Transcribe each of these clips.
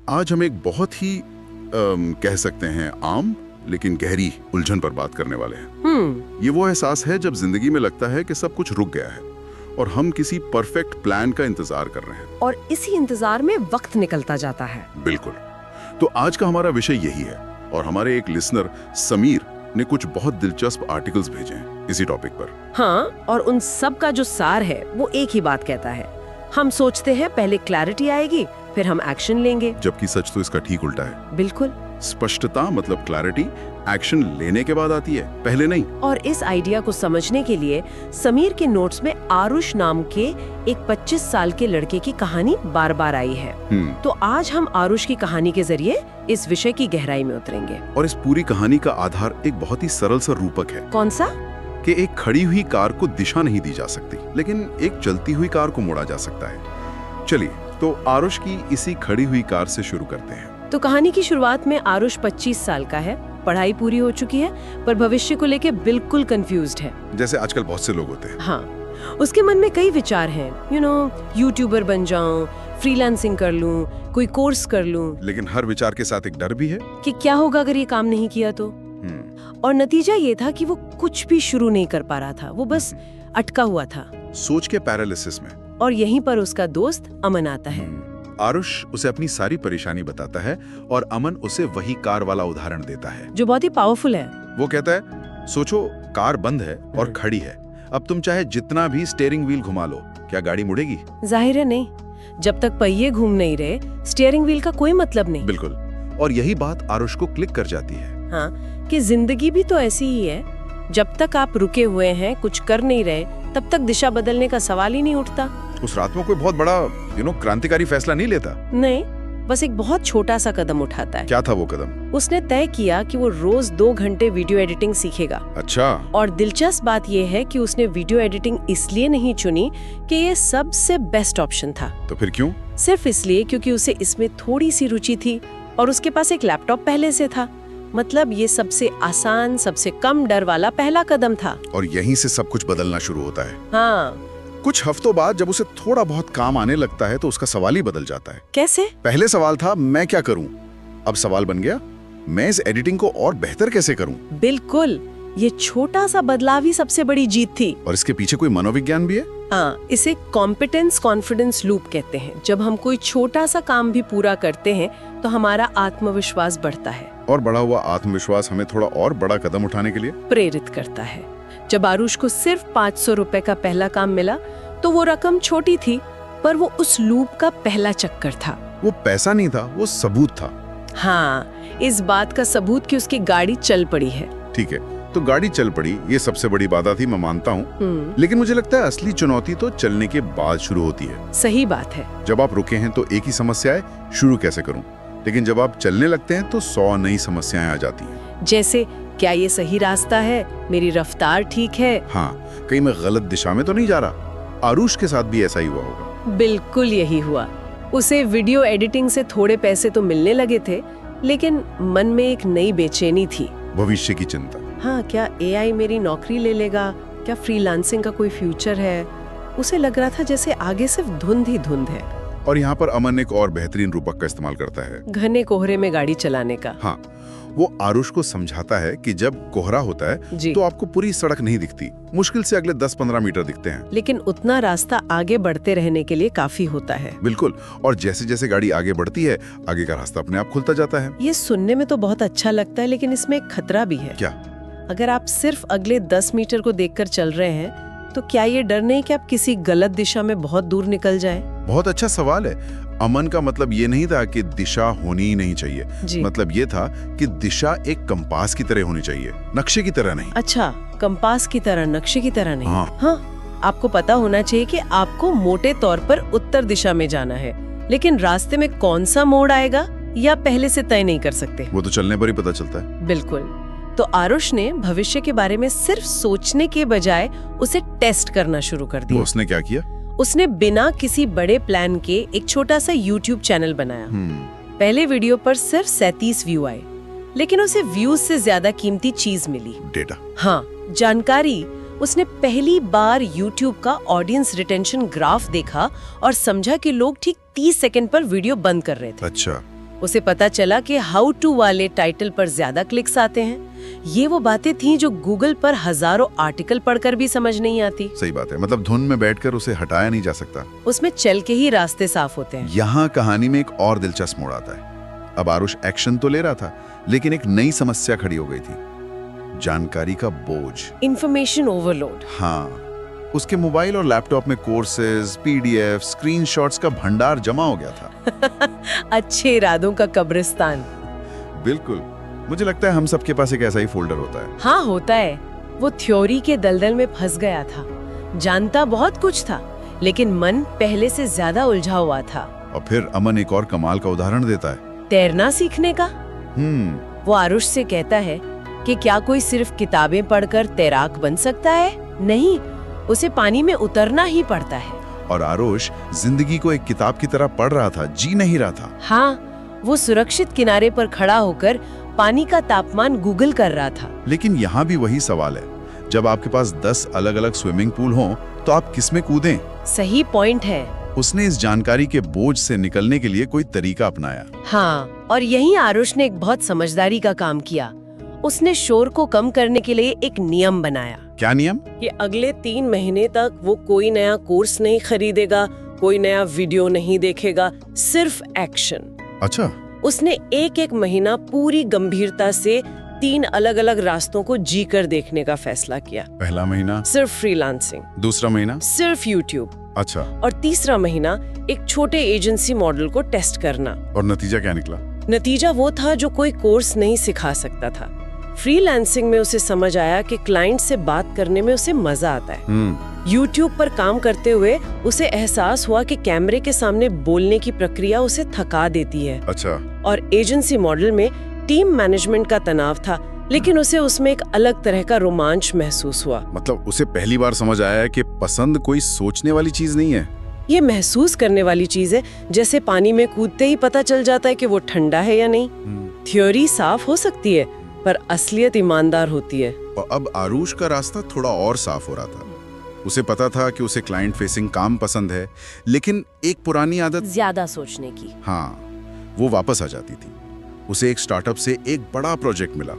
आज हम एक बहुत ही कह सकते हैं आम लेकिन गहरी उलझन पर बात करने वाले हैं। ये वो एहसास है जब जिंदगी में लगता है कि सब कुछ रुक गया है और हम किसी परफेक्ट प्लान का इंतजार कर रहे हैं, और इसी इंतजार में वक्त निकलता जाता है। बिल्कुल। तो आज का हमारा विषय यही है और हमारे एक लिसनर समीर ने कुछ बहुत दिलचस्प आर्टिकल्स भेजे हैं इसी टॉपिक पर। हाँ, और उन सब का जो सार है वो एक ही बात कहता है। हम सोचते हैं पहले क्लैरिटी आएगी, फिर हम एक्शन लेंगे, जबकि सच तो इसका ठीक उल्टा है। बिल्कुल। स्पष्टता मतलब क्लैरिटी एक्शन लेने के बाद आती है, पहले नहीं। और इस आइडिया को समझने के लिए समीर के नोट्स में आरुष नाम के एक 25 साल के लड़के की कहानी बार बार आई है। तो आज हम आरुष की कहानी के जरिए इस विषय की गहराई में उतरेंगे। और इस पूरी कहानी का आधार एक बहुत ही सरल सा रूपक है। कौन सा? कि एक खड़ी हुई कार को दिशा नहीं दी जा सकती, लेकिन एक चलती हुई कार को मोड़ा जा सकता है। चलिए तो आरुष की इसी खड़ी हुई कार से शुरू करते हैं। तो कहानी की शुरुआत में आरुष 25 साल का है, पढ़ाई पूरी हो चुकी है, पर भविष्य को लेके बिल्कुल कंफ्यूज्ड है। जैसे आजकल बहुत से लोग होते हैं। हाँ, उसके मन में कई विचार हैं। यूट्यूबर बन जाऊं, फ्रीलांसिंग कर लूं, कोई कोर्स कर लूं। लेकिन हर विचार के साथ एक डर भी है कि क्या होगा अगर ये काम नहीं किया तो। और नतीजा ये था कि वो कुछ भी शुरू नहीं कर पा रहा था, वो बस अटका हुआ था, सोच के पैरालिसिस में। और यहीं पर उसका दोस्त अमन आता है। आरुष उसे अपनी सारी परेशानी बताता है और अमन उसे वही कार वाला उदाहरण देता है जो बहुत ही पावरफुल है। वो कहता है, सोचो कार बंद है और खड़ी है, अब तुम चाहे जितना भी स्टीयरिंग व्हील घुमा लो, क्या गाड़ी मुड़ेगी? जाहिर है नहीं। जब तक पहिए घूम नहीं रहे, स्टीयरिंग व्हील का कोई मतलब नहीं। बिल्कुल। और यही बात आरुष को क्लिक कर जाती है। हाँ, कि जिंदगी भी तो ऐसी ही है। जब तक आप रुके हुए हैं, कुछ कर नहीं रहे, तब तक दिशा बदलने का सवाल ही नहीं उठता। उस रात में कोई बहुत बड़ा क्रांतिकारी फैसला नहीं लेता। नहीं, बस एक बहुत छोटा सा कदम उठाता है। क्या था वो कदम? उसने तय किया कि वो रोज 2 घंटे वीडियो एडिटिंग सीखेगा। अच्छा। और दिलचस्प बात ये है कि उसने वीडियो एडिटिंग इसलिए नहीं चुनी कि ये सबसे बेस्ट ऑप्शन था। तो फिर क्यों? सिर्फ इसलिए क्योंकि उसे इसमें थोड़ी सी रुचि थी और उसके पास एक लैपटॉप पहले से था। मतलब ये सबसे आसान, सबसे कम डर वाला पहला कदम था। और यहीं से सब कुछ बदलना शुरू होता है। हाँ। कुछ हफ्तों बाद जब उसे थोड़ा बहुत काम आने लगता है तो उसका सवाल ही बदल जाता है। कैसे? पहले सवाल था मैं क्या करूं, अब सवाल बन गया मैं इस एडिटिंग को और बेहतर कैसे करूं। बिल्कुल, ये छोटा सा बदलाव ही सबसे बड़ी जीत थी। और इसके पीछे कोई मनोविज्ञान भी है? हाँ, इसे कॉम्पिटेंस कॉन्फिडेंस लूप कहते हैं। जब हम कोई छोटा सा काम भी पूरा करते हैं तो हमारा आत्मविश्वास बढ़ता है, और बढ़ा हुआ आत्मविश्वास हमें थोड़ा और बड़ा कदम उठाने के लिए प्रेरित करता है। जब आरुष को सिर्फ 500 रुपए का पहला काम मिला तो वो रकम छोटी थी, पर वो उस लूप का पहला चक्कर था। वो पैसा नहीं था, वो सबूत था। हाँ, इस बात का सबूत कि उसकी गाड़ी चल पड़ी है। ठीक है, तो गाड़ी चल पड़ी, ये सबसे बड़ी बात थी, मैं मानता हूँ। लेकिन मुझे लगता है असली चुनौती तो चलने के बाद शुरू होती है। सही बात है। जब आप रुके हैं तो एक ही समस्या है, शुरू कैसे करूं। लेकिन जब आप चलने लगते हैं तो 100 नई समस्याएं आ जाती हैं। जैसे, क्या ये सही रास्ता है? मेरी रफ्तार ठीक है? हाँ, कहीं मैं गलत दिशा में तो नहीं जा रहा। आरुष के साथ भी ऐसा ही हुआ होगा। बिल्कुल यही हुआ। उसे वीडियो एडिटिंग से थोड़े पैसे तो मिलने लगे थे, लेकिन मन में एक नई बेचैनी थी। भविष्य की चिंता। हाँ, क्या एआई मेरी नौकरी ले लेगा? क्या फ्रीलांसिंग का कोई फ्यूचर है? उसे लग रहा था जैसे आगे सिर्फ धुंध ही धुंध है। और यहाँ पर अमन एक और बेहतरीन रूपक का इस्तेमाल करता है, घने कोहरे में गाड़ी चलाने का। हाँ, वो आरुष को समझाता है कि जब कोहरा होता है तो आपको पूरी सड़क नहीं दिखती, मुश्किल से अगले 10-15 मीटर दिखते हैं, लेकिन उतना रास्ता आगे बढ़ते रहने के लिए काफी होता है। बिल्कुल। और जैसे जैसे गाड़ी आगे बढ़ती है, आगे का रास्ता अपने आप खुलता जाता है। ये सुनने में तो बहुत अच्छा लगता है, लेकिन इसमें एक खतरा भी है। क्या? अगर आप सिर्फ अगले 10 मीटर को देखकर चल रहे हैं तो क्या ये डर नहीं कि आप किसी गलत दिशा में बहुत दूर निकल जाएं? बहुत अच्छा सवाल है। अमन का मतलब ये नहीं था कि दिशा होनी ही नहीं चाहिए। मतलब ये था कि दिशा एक कंपास की तरह होनी चाहिए, नक्शे की तरह नहीं। अच्छा, कंपास की तरह, नक्शे की तरह नहीं। हाँ, आपको पता होना चाहिए कि आपको मोटे तौर पर उत्तर दिशा में जाना है, लेकिन रास्ते में कौन सा मोड़ आएगा या पहले से तय नहीं कर सकते। वो तो चलने पर ही पता चलता है। बिल्कुल। तो आरुष ने भविष्य के बारे में सिर्फ सोचने के बजाय उसे टेस्ट करना शुरू कर दिया। उसने क्या किया? उसने बिना किसी बड़े प्लान के एक छोटा सा YouTube चैनल बनाया। पहले वीडियो पर सिर्फ 37 व्यू आए, लेकिन उसे व्यूज से ज्यादा कीमती चीज मिली, डेटा। हाँ, जानकारी। उसने पहली बार YouTube का ऑडियंस रिटेंशन ग्राफ देखा और समझा कि लोग ठीक 30 सेकंड पर वीडियो बंद कर रहे थे। अच्छा। उसे पता चला कि हाउ टू वाले टाइटल पर ज्यादा क्लिक्स आते हैं। ये वो बातें थीं जो गूगल पर हजारों आर्टिकल पढ़कर भी समझ नहीं आती। सही बात है, मतलब धुन में बैठकर उसे हटाया नहीं जा सकता। उसमें चल के ही रास्ते साफ होते हैं। यहाँ कहानी में एक और दिलचस्प मोड़ आता है। अब आरुष एक्शन तो ले रहा था, लेकिन एक नई समस्या खड़ी हो गई थी, जानकारी का बोझ, इंफॉर्मेशन ओवरलोड। हाँ, उसके मोबाइल और लैपटॉप में कोर्सेज, पीडीएफ, स्क्रीनशॉट्स का भंडार जमा हो गया था। अच्छे इरादों का कब्रिस्तान। बिल्कुल, मुझे लगता है हम सबके पास एक ऐसा ही फोल्डर होता है। हाँ होता है। वो थ्योरी के दलदल में फंस गया था, जानता बहुत कुछ था, लेकिन मन पहले से ज्यादा उलझा हुआ था। और फिर अमन एक और कमाल का उदाहरण देता है, तैरना सीखने का। वो आरुष से कहता है कि क्या कोई सिर्फ किताबें पढ़कर तैराक बन सकता है? नहीं, उसे पानी में उतरना ही पड़ता है। और आरुष जिंदगी को एक किताब की तरह पढ़ रहा था, जी नहीं रहा था। हाँ, वो सुरक्षित किनारे पर खड़ा होकर पानी का तापमान गूगल कर रहा था। लेकिन यहाँ भी वही सवाल है, जब आपके पास 10 अलग-अलग स्विमिंग पूल हों, तो आप किसमें कूदें? सही पॉइंट है। उसने इस जानकारी के बोझ से निकलने के लिए कोई तरीका अपनाया। हाँ, और यही आरुष ने एक बहुत समझदारी का काम किया। उसने शोर को कम करने के लिए एक नियम बनाया। क्या नियम? कि अगले 3 महीने तक वो कोई नया कोर्स नहीं खरीदेगा, कोई नया वीडियो नहीं देखेगा, सिर्फ एक्शन। अच्छा। उसने एक महीना पूरी गंभीरता से 3 अलग-अलग रास्तों को जी कर देखने का फैसला किया। पहला महीना सिर्फ फ्रीलांसिंग, दूसरा महीना सिर्फ यूट्यूब, अच्छा, और तीसरा महीना एक छोटे एजेंसी मॉडल को टेस्ट करना। और नतीजा क्या निकला? नतीजा वो था जो कोई कोर्स नहीं सिखा सकता था। फ्रीलांसिंग में उसे समझ आया कि क्लाइंट से बात करने में उसे मजा आता है। यूट्यूब पर काम करते हुए उसे एहसास हुआ कि कैमरे के सामने बोलने की प्रक्रिया उसे थका देती है। अच्छा। और एजेंसी मॉडल में टीम मैनेजमेंट का तनाव था, लेकिन उसे उसमें एक अलग तरह का रोमांच महसूस हुआ। मतलब उसे पहली बार समझ आया है कि पसंद कोई सोचने वाली चीज नहीं है, ये महसूस करने वाली चीज है। जैसे पानी में कूदते ही पता चल जाता है कि वो ठंडा है या नहीं। थ्योरी साफ हो सकती है, पर असलियत ईमानदार होती है। और अब आरुष का रास्ता थोड़ा और साफ हो रहा था। उसे पता था कि उसे क्लाइंट फेसिंग काम पसंद है, लेकिन एक पुरानी आदत, ज्यादा सोचने की, हाँ, वो वापस आ जाती थी। उसे एक स्टार्टअप से एक बड़ा प्रोजेक्ट मिला,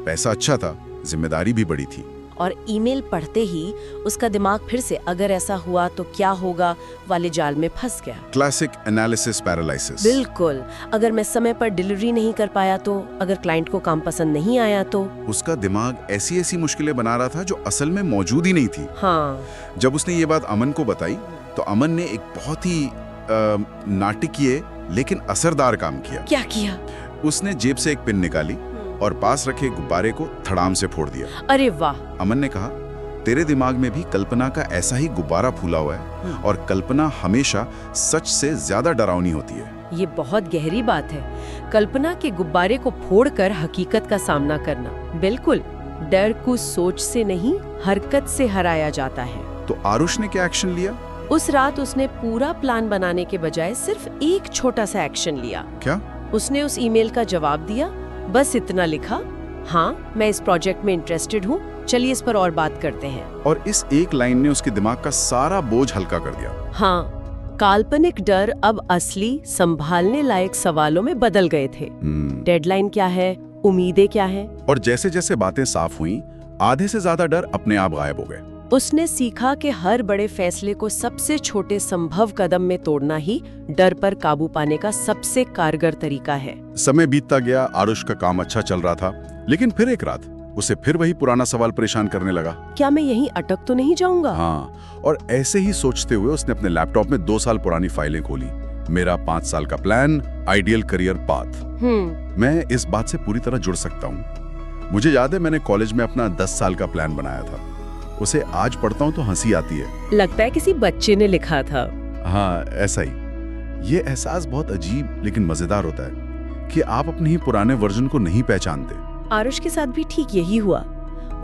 पैसा अच्छा था, जिम्मेदारी भी बड़ी थी। और ईमेल पढ़ते ही उसका दिमाग फिर से अगर ऐसा हुआ तो क्या होगा वाले जाल में फंस गया। Classic analysis paralysis. बिल्कुल। अगर मैं समय पर डिलीवरी नहीं कर पाया तो, अगर क्लाइंट को काम पसंद नहीं आया तो। उसका दिमाग ऐसी ऐसी मुश्किलें बना रहा था जो असल में मौजूद ही नहीं थी। हाँ। जब उसने ये बात अमन को बताई तो अमन ने एक बहुत ही नाटकीय लेकिन असरदार काम किया। क्या किया? उसने जेब से एक पिन निकाली और पास रखे गुब्बारे को धड़ाम से फोड़ दिया। अरे वाह! अमन ने कहा, तेरे दिमाग में भी कल्पना का ऐसा ही गुब्बारा फूला हुआ है, और कल्पना हमेशा सच से ज्यादा डरावनी होती है। ये बहुत गहरी बात है। कल्पना के गुब्बारे को फोड़कर हकीकत का सामना करना। बिल्कुल, डर को सोच से नहीं, हरकत से हराया जाता है। तो आरुष ने क्या एक्शन लिया? उस रात उसने पूरा प्लान बनाने के बजाय सिर्फ एक छोटा सा एक्शन लिया। क्या? उसने उस ईमेल का जवाब दिया, बस इतना लिखा, हाँ मैं इस प्रोजेक्ट में इंटरेस्टेड हूँ, चलिए इस पर और बात करते हैं। और इस एक लाइन ने उसके दिमाग का सारा बोझ हल्का कर दिया। हाँ, काल्पनिक डर अब असली संभालने लायक सवालों में बदल गए थे। डेडलाइन क्या है, उम्मीदें क्या है। और जैसे जैसे बातें साफ हुई, आधे से ज्यादा डर अपने आप गायब हो गए। उसने सीखा कि हर बड़े फैसले को सबसे छोटे संभव कदम में तोड़ना ही डर पर काबू पाने का सबसे कारगर तरीका है। समय बीतता गया, आरुष का काम अच्छा चल रहा था, लेकिन फिर एक रात उसे फिर वही पुराना सवाल परेशान करने लगा। क्या मैं यहीं अटक तो नहीं जाऊंगा? हाँ, और ऐसे ही सोचते हुए उसने अपने लैपटॉप में 2 साल पुरानी फाइलें खोली। मेरा 5 साल का प्लान, आइडियल करियर पाथ। मैं इस बात से पूरी तरह जुड़ सकता हूँ। मुझे याद है मैंने कॉलेज में अपना 10 साल का प्लान बनाया था। उसे आज पढ़ता हूँ तो हंसी आती है। लगता है किसी बच्चे ने लिखा था। हाँ, ऐसा ही। ये एहसास बहुत अजीब लेकिन मजेदार होता है कि आप अपने ही पुराने वर्जन को नहीं पहचानते। आरुष के साथ भी ठीक यही हुआ।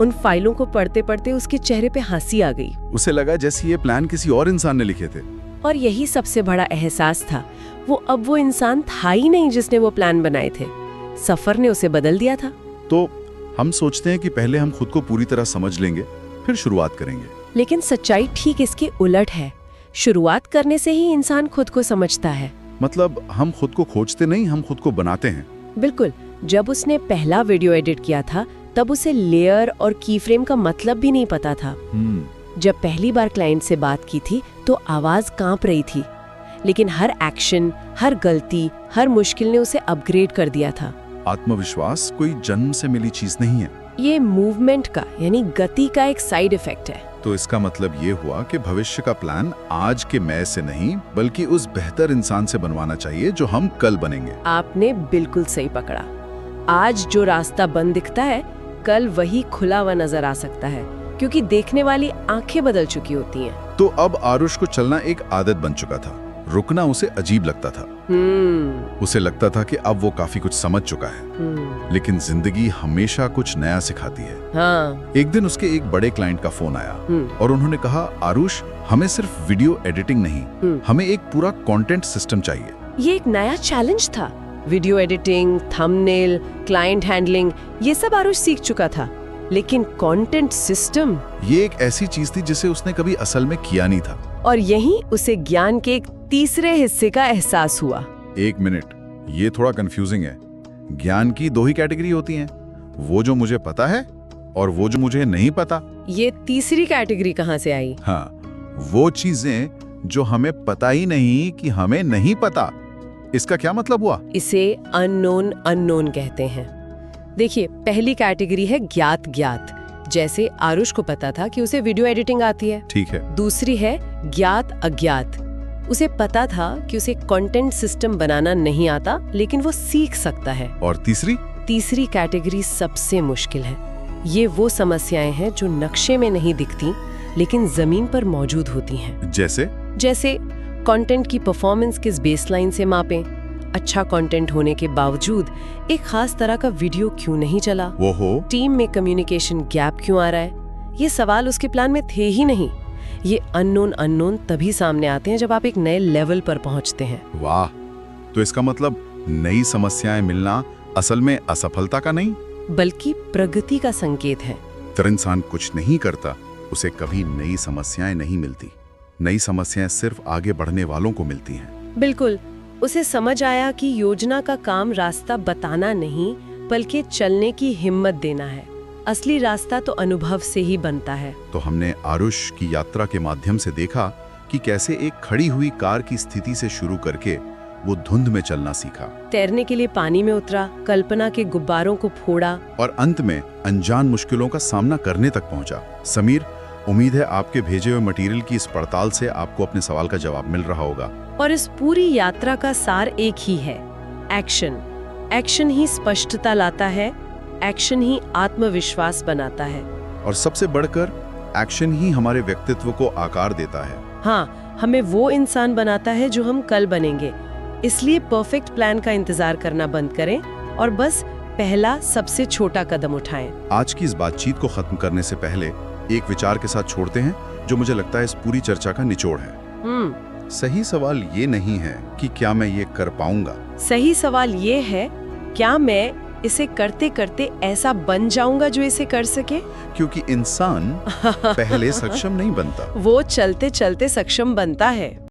उन फाइलों को पढ़ते पढ़ते उसके चेहरे पे हंसी आ गई। उसे लगा जैसे ये प्लान किसी और इंसान ने लिखे थे। और यही सबसे बड़ा एहसास था। वो इंसान था ही नहीं जिसने वो प्लान बनाए थे। सफर ने उसे बदल दिया था। तो हम सोचते हैं कि पहले हम खुद को पूरी तरह समझ लेंगे, फिर शुरुआत करेंगे। लेकिन सच्चाई ठीक इसके उलट है। शुरुआत करने से ही इंसान खुद को समझता है। मतलब हम खुद को खोजते नहीं, हम खुद को बनाते हैं। बिल्कुल। जब उसने पहला वीडियो एडिट किया था तब उसे लेयर और की फ्रेम का मतलब भी नहीं पता था। जब पहली बार क्लाइंट से बात की थी तो आवाज कांप रही थी, लेकिन हर एक्शन, हर गलती, हर मुश्किल ने उसे अपग्रेड कर दिया था। आत्मविश्वास कोई जन्म से मिली चीज नहीं है, ये मूवमेंट का यानी गति का एक साइड इफेक्ट है। तो इसका मतलब ये हुआ कि भविष्य का प्लान आज के मैं से नहीं बल्कि उस बेहतर इंसान से बनवाना चाहिए जो हम कल बनेंगे। आपने बिल्कुल सही पकड़ा। आज जो रास्ता बंद दिखता है कल वही खुला हुआ नजर आ सकता है, क्योंकि देखने वाली आंखें बदल चुकी होती हैं। तो अब आरुष को चलना एक आदत बन चुका था। रुकना उसे अजीब लगता था। उसे लगता था कि अब वो काफी कुछ समझ चुका है। लेकिन जिंदगी हमेशा कुछ नया सिखाती है। हाँ। एक दिन उसके एक बड़े क्लाइंट का फोन आया और उन्होंने कहा, आरुष, हमें सिर्फ वीडियो एडिटिंग नहीं, हमें एक पूरा कंटेंट सिस्टम चाहिए। ये एक नया चैलेंज था। Video editing, thumbnail, client handling, ये सब आरुष सीख चुका था, लेकिन कंटेंट सिस्टम, ये एक ऐसी चीज थी जिसे उसने कभी असल में किया नहीं था। और यहीं उसे ज्ञान के एक तीसरे हिस्से का एहसास हुआ। एक मिनट, ये थोड़ा कंफ्यूजिंग है। ज्ञान की दो ही कैटेगरी होती हैं, वो जो मुझे पता है और वो जो मुझे नहीं पता। ये तीसरी कैटेगरी कहाँ से आई? हाँ, वो चीजें जो हमें पता ही नहीं कि हमें नहीं पता। इसका क्या मतलब हुआ? इसे अननोन कहते हैं। देखिए, पहली कैटेगरी है ज्ञात ज्ञात, जैसे आरुष को पता था कि उसे वीडियो एडिटिंग आती है। ठीक है। दूसरी है ज्ञात अज्ञात, उसे पता था कि उसे कंटेंट सिस्टम बनाना नहीं आता, लेकिन वो सीख सकता है। और तीसरी कैटेगरी सबसे मुश्किल है। ये वो समस्याएं हैं जो नक्शे में नहीं दिखती लेकिन जमीन पर मौजूद होती हैं। जैसे कंटेंट की परफॉर्मेंस किस बेसलाइन से मापें, अच्छा कंटेंट होने के बावजूद एक खास तरह का वीडियो क्यों नहीं चला, वो हो टीम में कम्युनिकेशन गैप क्यों आ रहा है। ये सवाल उसके प्लान में थे ही नहीं। ये अननोन तभी सामने आते हैं जब आप एक नए लेवल पर पहुंचते हैं। वाह, तो इसका मतलब नई समस्याएं मिलना असल में असफलता का नहीं बल्कि प्रगति का संकेत है। तर इंसान कुछ नहीं करता, उसे कभी नई समस्याएं नहीं मिलती। नई समस्याएं सिर्फ आगे बढ़ने वालों को मिलती हैं। बिल्कुल। उसे समझ आया कि योजना का काम रास्ता बताना नहीं बल्कि चलने की हिम्मत देना है। असली रास्ता तो अनुभव से ही बनता है। तो हमने आरुष की यात्रा के माध्यम से देखा कि कैसे एक खड़ी हुई कार की स्थिति से शुरू करके वो धुंध में चलना सीखा, तैरने के लिए पानी में उतरा, कल्पना के गुब्बारों को फोड़ा और अंत में अनजान मुश्किलों का सामना करने तक पहुंचा। समीर, उम्मीद है आपके भेजे हुए मटेरियल की इस पड़ताल से आपको अपने सवाल का जवाब मिल रहा होगा। और इस पूरी यात्रा का सार एक ही है, एक्शन। एक्शन ही स्पष्टता लाता है, एक्शन ही आत्मविश्वास बनाता है, और सबसे बढ़कर एक्शन ही हमारे व्यक्तित्व को आकार देता है। हाँ, हमें वो इंसान बनाता है जो हम कल बनेंगे। इसलिए परफेक्ट प्लान का इंतजार करना बंद करें और बस पहला सबसे छोटा कदम उठाएं। आज की इस बातचीत को खत्म करने से पहले एक विचार के साथ छोड़ते हैं जो मुझे लगता है इस पूरी चर्चा का निचोड़ है। सही सवाल ये नहीं है कि क्या मैं ये कर पाऊंगा। सही सवाल ये है, क्या मैं इसे करते करते ऐसा बन जाऊंगा जो इसे कर सके? क्योंकि इंसान पहले सक्षम नहीं बनता, वो चलते चलते सक्षम बनता है।